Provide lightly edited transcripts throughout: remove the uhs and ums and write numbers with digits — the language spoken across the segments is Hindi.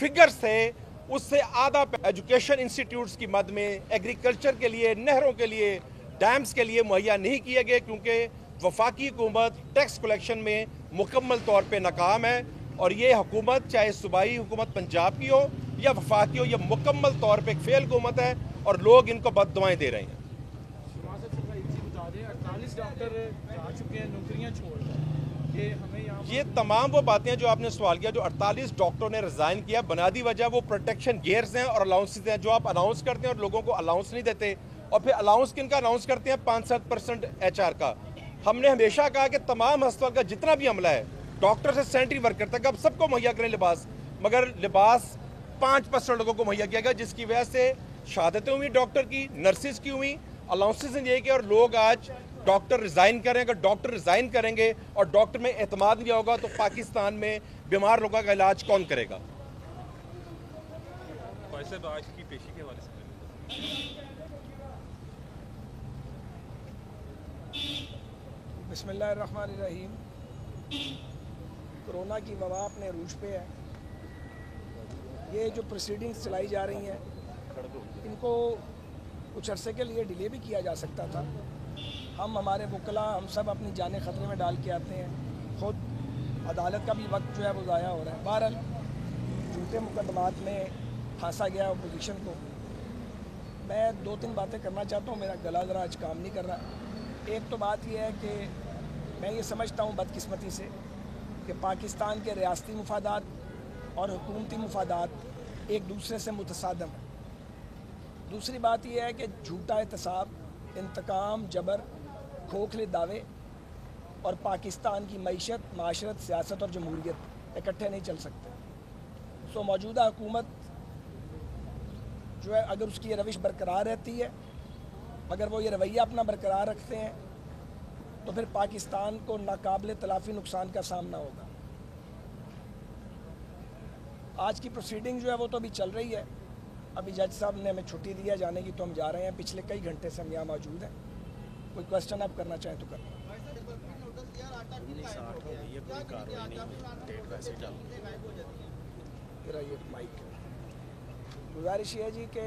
फिगर्स थे उससे आधा एजुकेशन इंस्टीट्यूट्स की मद में एग्रीकल्चर के लिए, नहरों के लिए, डैम्स के लिए मुहैया नहीं किए गए, क्योंकि वफाकी हुकूमत टैक्स कलेक्शन में मुकम्मल तौर पे नाकाम है। और ये हुकूमत चाहे सूबाई हुकूमत पंजाब की हो या वफाकी हो, यह मुकम्मल तौर पे एक फेल हुकूमत है और लोग इनको बददुआएं दे रहे हैं। 48 डॉक्टर जा चुके हैं नौकरियां छोड़, ये तमाम वो बातें जो आपने सवाल किया, जो 48 डॉक्टरों ने रिजाइन किया, बुनियादी वजह वो प्रोटेक्शन गियर्स हैं और अलाउंसेज हैं जो आप अनाउंस करते हैं और लोगों को अलाउंस नहीं देते। और फिर अलाउंस किन का अनाउंस करते हैं? 5-7% HR का। हमने हमेशा कहा कि तमाम अस्पताल का जितना भी अमला है, डॉक्टर से सैनिटरी वर्कर तक, अब सबको मुहैया करें लिबास, मगर लिबास 5% लोगों को मुहैया किया गया, जिसकी वजह से शहादतें हुई डॉक्टर की, नर्सिस की हुई, अलाउंसेज ये कि और लोग आज डॉक्टर रिजाइन करें। अगर डॉक्टर रिजाइन करेंगे और डॉक्टर में एतमाद नहीं होगा तो पाकिस्तान में बीमार लोगों का इलाज कौन करेगा? आज की पेशी के हवाले से बिस्मिल्लाहिर्रहमानिर्रहीम। कोरोना की वबा अपने रूज पे है। ये जो प्रोसीडिंग्स चलाई जा रही हैं, इनको कुछ अरसे के लिए डिले भी किया जा सकता था। हमारे वकला, हम सब अपनी जानें ख़तरे में डाल के आते हैं। ख़ुद अदालत का भी वक्त जो है वो ज़ाया हो रहा है। बहरहाल झूठे मुकदमात में फांसा गया अपोजिशन को। मैं 2-3 बातें करना चाहता हूँ, मेरा गला ज़रा आज काम नहीं कर रहा। एक तो बात यह है कि मैं ये समझता हूँ बदकिस्मती से कि पाकिस्तान के रियासती मुफादात और हुकूमती मुफादात एक दूसरे से मुतसादम हैं। दूसरी बात यह है कि झूठा एहतसाब, इंतकाम, जबर, खोखले दावे और पाकिस्तान की मईशत, माशरत, सियासत और जमहूरियत इकट्ठे नहीं चल सकते। सो मौजूदा हुकूमत जो है, अगर उसकी ये रविश बरकरार रहती है, अगर वो ये रवैया अपना बरकरार रखते हैं, तो फिर पाकिस्तान को नाकाबिले तलाफ़ी नुकसान का सामना होगा। आज की प्रोसीडिंग जो है वो तो अभी चल रही है। अभी जज साहब ने हमें छुट्टी दी है जाने की, तो हम जा रहे हैं। पिछले कई घंटे से हम यहाँ मौजूद हैं। कोई क्वेश्चन आप करना चाहें तो करें। ये माइक गुजारिश ये है जी कि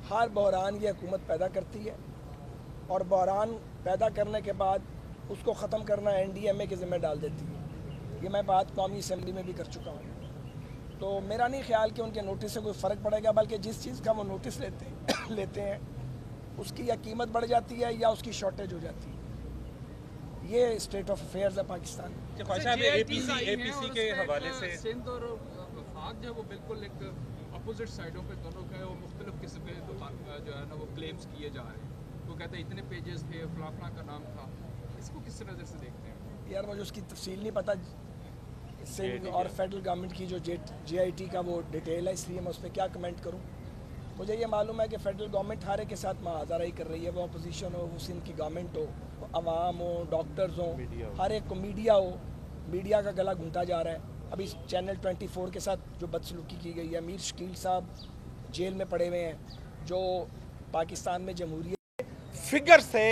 हर बहरान ये हुकूमत पैदा करती है और बहरान पैदा करने के बाद उसको ख़त्म करना NDMA के ज़िम्मे डाल देती है। ये मैं बात कौमी असम्बली में भी कर चुका हूँ। तो मेरा नहीं ख्याल कि उनके नोटिस से कोई फ़र्क पड़ेगा, बल्कि जिस चीज़ का वो नोटिस लेते हैं उसकी या कीमत बढ़ जाती है या उसकी शॉर्टेज हो जाती है। ये स्टेट ऑफ अफेयर्स है पाकिस्तान। APC के हवाले से सिंध और वफाक जो वो बिल्कुल एक अपोजिट साइडों पे दोनों के वो मुख्तलिफ किस्म के जो है ना वो क्लेम्स किए जा रहे हैं। वो कहते हैं इतने पेजेस थे, फलाफला का नाम था। इसको किस नज़र से देखते हैं? यार मुझे उसकी तफसील नहीं पता। सिंध और फेडरल गवर्नमेंट की जो JIT का वो डिटेल है, इसलिए मैं उस पर क्या कमेंट करूं। मुझे ये मालूम है कि फेडरल गवर्नमेंट हारे के साथ मुहाज़रा ही कर रही है। वो अपोजिशन हो, वो सिंध की गवर्नमेंट हो, अवाम हो, डॉक्टर्स हो, हर एक को, मीडिया हो, मीडिया का गला घूंटा जा रहा है। अभी चैनल 24 के साथ जो बदसलूकी की गई है, मीर शकील साहब जेल में पड़े हुए हैं, जो पाकिस्तान में जमहूरियत फिगर्स थे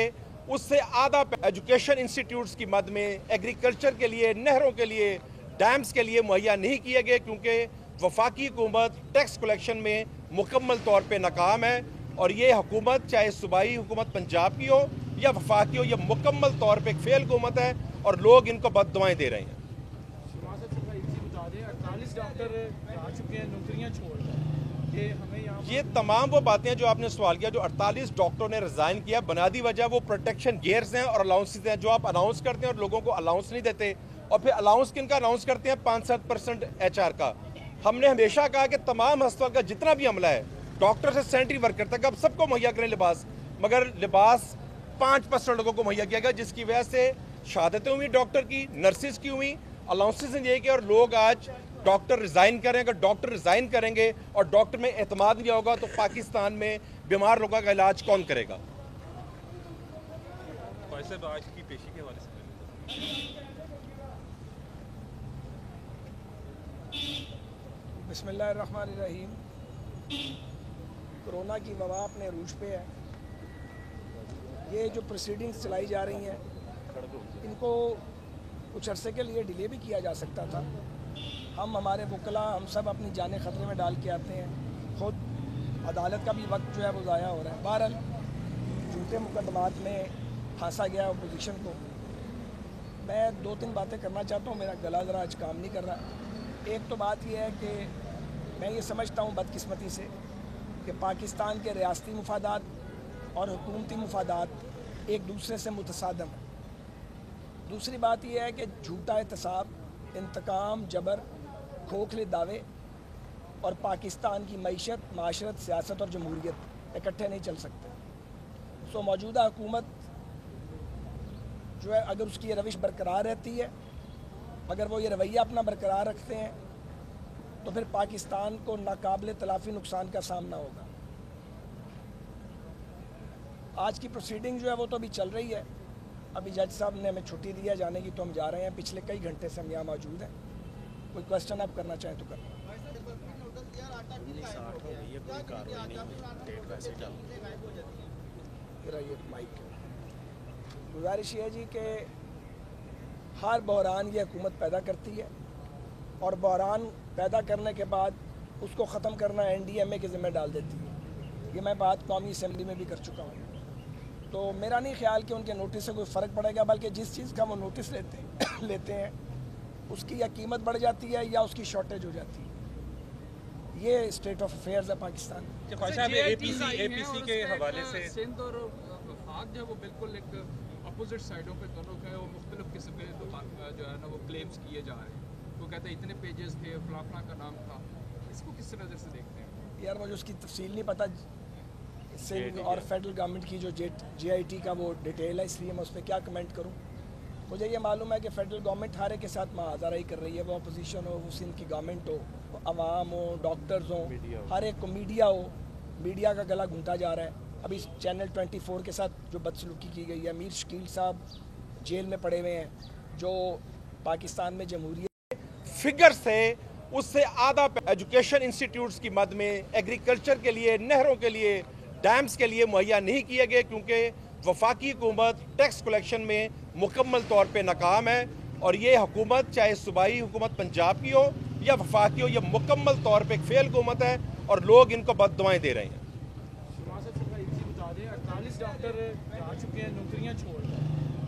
उससे आधा एजुकेशन इंस्टीट्यूट्स की मद में एग्रीकल्चर के लिए, नहरों के लिए, डैम्स के लिए मुहैया नहीं किए गए, क्योंकि वफाकी हुकूमत टैक्स कलेक्शन में मुकम्मल तौर पे नाकाम है। और ये हुकूमत चाहे सूबाई हुकूमत पंजाब की हो या वफाकी हो, यह मुकम्मल तौर पे एक फेल हुकूमत है और लोग इनको बददुआएं दे रहे हैं। 48 डॉक्टर जा चुके हैं नौकरियां छोड़, ये तमाम वो बातें जो आपने सवाल किया, जो 48 डॉक्टरों ने रिजाइन किया, बुनियादी वजह वो प्रोटेक्शन गियर्स हैं और अलाउंसेज हैं जो आप अनाउंस करते हैं और लोगों को अलाउंस नहीं देते। और फिर अलाउंस किन का अनाउंस करते हैं? 5-7% HR का। हमने हमेशा कहा कि तमाम अस्पताल का जितना भी अमला है, डॉक्टर से सैनिटरी वर्कर तक, अब सबको मुहैया करें लिबास, मगर लिबास 5% लोगों को मुहैया किया गया, जिसकी वजह से शहादतें हुई डॉक्टर की, नर्सिस की हुई, अलाउंसेज ये कि और लोग आज डॉक्टर रिजाइन करें। अगर डॉक्टर रिजाइन करेंगे और डॉक्टर में एतमाद नहीं होगा तो पाकिस्तान में बीमार लोगों का इलाज कौन करेगा? आज की पेशी के हवाले से बिस्मिल्लाहिर्रहमानिर्रहीम। कोरोना की वबा अपने रूज पे है। ये जो प्रोसीडिंग्स चलाई जा रही हैं, इनको कुछ अरसे के लिए डिले भी किया जा सकता था। हम हमारे वकला हम सब अपनी जानें ख़तरे में डाल के आते हैं। ख़ुद अदालत का भी वक्त जो है वो ज़ाया हो रहा है। बहरहाल झूठे मुकदमात में फांसा गया अपोजिशन को। मैं 2-3 बातें करना चाहता हूँ, मेरा गला ज़रा आज काम नहीं कर रहा। एक तो बात यह है कि मैं ये समझता हूँ बदकिस्मती से कि पाकिस्तान के रियासती मुफादात और हुकूमती मुफादात एक दूसरे से मुतसादम हैं। दूसरी बात यह है कि झूठा एहतसाब, इंतकाम, जबर, खोखले दावे और पाकिस्तान की मईशत, माशरत, सियासत और जमहूरियत इकट्ठे नहीं चल सकते। सो मौजूदा हुकूमत जो है अगर उसकी ये रविश बरकरार रहती है, अगर वो ये रवैया अपना बरकरार रखते हैं, तो फिर पाकिस्तान को नाकाबिले तलाफ़ी नुकसान का सामना होगा। आज की प्रोसीडिंग जो है वो तो अभी चल रही है। अभी जज साहब ने हमें छुट्टी दी है जाने की, तो हम जा रहे हैं। पिछले कई घंटे से हम यहाँ मौजूद हैं। कोई क्वेश्चन आप करना चाहें तो कर। माइक गुजारिश ये है जी कि हर बहरान ये हुकूमत पैदा करती है और बहरान पैदा करने के बाद उसको ख़त्म करना NDMA के ज़िम्मे डाल देती है। ये मैं बात कौमी असम्बली में भी कर चुका हूँ। तो मेरा नहीं ख्याल कि उनके नोटिस से कोई फ़र्क पड़ेगा, बल्कि जिस चीज़ का वो नोटिस लेते हैं उसकी या कीमत बढ़ जाती है या उसकी शॉर्टेज हो जाती है। ये स्टेट ऑफ अफेयर्स है पाकिस्तान। APC के हवाले से सिंध और वफाक जो है वो बिल्कुल एक अपोजिट साइडों पे दोनों का है, वो मुख्तलिफ किस्म के जो है ना वो क्लेम्स किए जा रहे हैं। वो कहते हैं इतने पेजेस थे, फलाफला का नाम था। इसको किस नज़र से देखते हैं? यार मुझे उसकी तफसील नहीं पता, सिंध और फेडरल गवर्नमेंट की जो JIT का वो डिटेल है, इसलिए मैं उस पर क्या कमेंट करूँ। मुझे ये मालूम है कि फेडरल गवर्नमेंट हर एक के साथ मुआहज़ाराई कर रही है, वो अपोजिशन हो, वो सिंध की गवर्नमेंट हो, अवाम हो, डॉक्टर्स हो, हर एक को मीडिया हो, मीडिया का गला घूंटा जा रहा है। अभी चैनल 24 के साथ जो बदसलूकी की गई है, अमीर शकील साहब जेल में पड़े हुए हैं, जो पाकिस्तान में जमहूरियत फिगर से उससे आधा एजुकेशन इंस्टीट्यूट्स की मद में एग्रीकल्चर के लिए, नहरों के लिए, डैम्स के लिए मुहैया नहीं किए गए, क्योंकि वफाकी हुकूमत टैक्स कलेक्शन में मुकम्मल तौर पे नाकाम है। और ये हुकूमत चाहे सूबाई हुकूमत पंजाब की हो या वफाकी हो, ये मुकम्मल तौर पे एक फेल हुकूमत है और लोग इनको बददुआएं दे रहे हैं। बता दें 48 डॉक्टर जा चुके हैं नौकरियां छोड़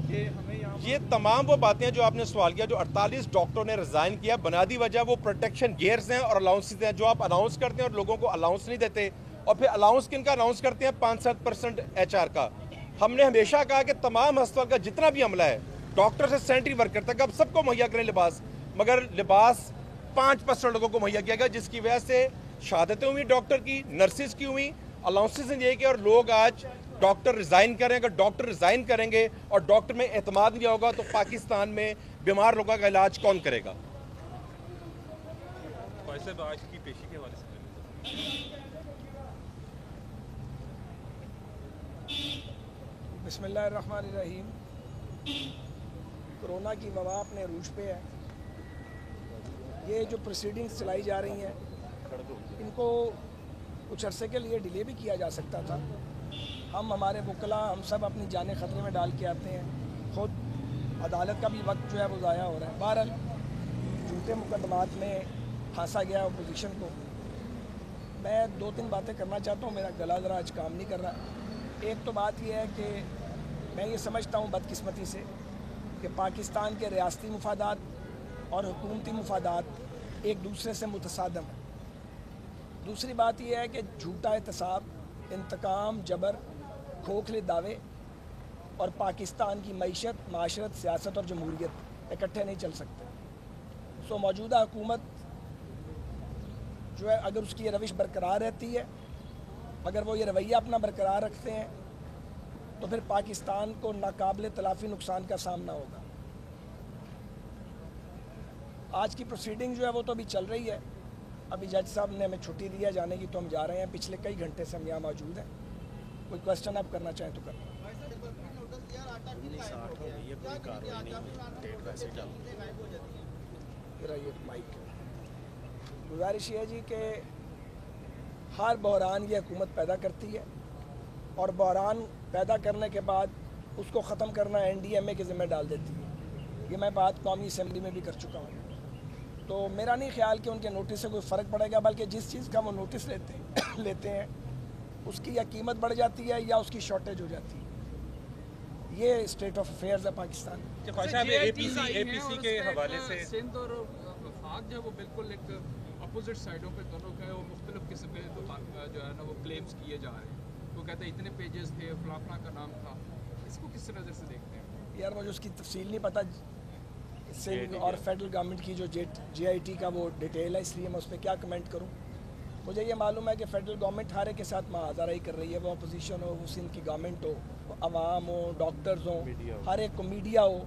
के, हमें यहाँ ये तमाम वो बातें जो आपने सवाल किया, जो 48 डॉक्टरों ने रिजाइन किया, बुनियादी वजह वो प्रोटेक्शन गियर्स हैं और अलाउंसेस हैं जो आप अनाउंस करते हैं और लोगों को अलाउंस नहीं देते। और फिर अलाउंस किन का अनाउंस करते हैं? 5-7% HR का। हमने हमेशा कहा कि तमाम अस्पताल का जितना भी अमला है, डॉक्टर से सैनिटरी वर्कर तक, अब सबको मुहैया करें लिबास, मगर लिबास 5% लोगों को मुहैया किया गया, जिसकी वजह से शहादतें हुई डॉक्टर की, नर्सिस की हुई, अलाउंसेस नहीं किए और लोग आज डॉक्टर रिज़ाइन करें। अगर डॉक्टर रिज़ाइन करेंगे और डॉक्टर में एतमाद नहीं होगा तो पाकिस्तान में बीमार लोगों का इलाज कौन करेगा? आज की पेशी के हवाले से बिस्मिल्लाहिर्रहमानिर्रहीम। कोरोना की वबा अपने रूज पे है। ये जो प्रोसीडिंग्स चलाई जा रही हैं, इनको कुछ अरसे के लिए डिले भी किया जा सकता था। हम हमारे वकला हम सब अपनी जानें ख़तरे में डाल के आते हैं। ख़ुद अदालत का भी वक्त जो है वो ज़ाया हो रहा है। बहरहाल झूठे मुकदमात में फांसा गया अपोजिशन को। मैं 2-3 बातें करना चाहता हूँ, मेरा गला ज़रा आज काम नहीं कर रहा। एक तो बात यह है कि मैं ये समझता हूँ बदकिस्मती से कि पाकिस्तान के रियासती मुफादात और हुकूमती मुफादात एक दूसरे से मुतसादम हैं। दूसरी बात यह है कि झूठा एहतसाब, इंतकाम, जबर, खोखले दावे और पाकिस्तान की मईशत, माशरत, सियासत और जमहूरियत इकट्ठे नहीं चल सकते। सो मौजूदा हुकूमत जो है अगर उसकी ये रविश बरकरार रहती है, अगर वो ये रवैया अपना बरकरार रखते हैं, तो फिर पाकिस्तान को नाकाबिले तलाफ़ी नुकसान का सामना होगा। आज की प्रोसीडिंग जो है वो तो अभी चल रही है। अभी जज साहब ने हमें छुट्टी दी है जाने की, तो हम जा रहे हैं। पिछले कई घंटे से हम यहाँ मौजूद हैं। कोई क्वेश्चन आप करना चाहें तो कर। माइक गुजारिश ये है जी कि हर बहरान ये हुकूमत पैदा करती है और बहरान पैदा करने के बाद उसको ख़त्म करना NDMA के ज़िम्मे डाल देती है। ये मैं बात कौमी असम्बली में भी कर चुका हूँ। तो मेरा नहीं ख्याल कि उनके नोटिस से कोई फ़र्क पड़ेगा, बल्कि जिस चीज़ का वो नोटिस लेते हैं उसकी या कीमत बढ़ जाती है या उसकी शॉर्टेज हो जाती है। ये स्टेट ऑफ अफेयर्स है पाकिस्तान में। एपीसी के हवाले से सिंध और वफाक जो है वो बिल्कुल एक अपोजिट साइडों पे दोनों का है, वो मुख्तलिफ किस्म के जो है ना वो क्लेम्स किए जा रहे हैं। वो कहते हैं इतने पेजेस थे, फलाफला का नाम था। इसको किस नज़र से देखते हैं? यार मुझे उसकी तफसील नहीं पता, सिंध और फेडरल गवर्नमेंट की जो JIT का वो डिटेल है, इसलिए मैं उस पर क्या कमेंट करूँ। मुझे ये मालूम है कि फेडरल गवर्नमेंट हर एक के साथ मुआहज़ाराई कर रही है, वो अपोजिशन हो, वो सिंध की गवर्नमेंट हो, वो अवाम हो, डॉक्टर्स हो, हर एक को मीडिया हो,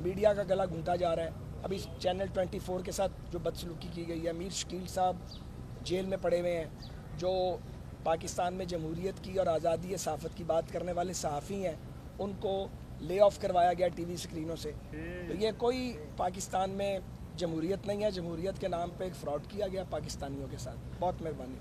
मीडिया का गला घूंटा जा रहा है। अभी चैनल 24 के साथ जो बदसलूकी की गई है, मीर शकील साहब जेल में पड़े हुए हैं, जो पाकिस्तान में जमहूरियत की और आज़ादी सहाफ़त की बात करने वाले सहाफ़ी हैं, उनको ले ऑफ करवाया गया TV स्क्रीनों से। तो ये कोई पाकिस्तान में जमहूरियत नहीं है, जमहूरियत के नाम पे एक फ़्रॉड किया गया पाकिस्तानियों के साथ। बहुत मेहरबानी।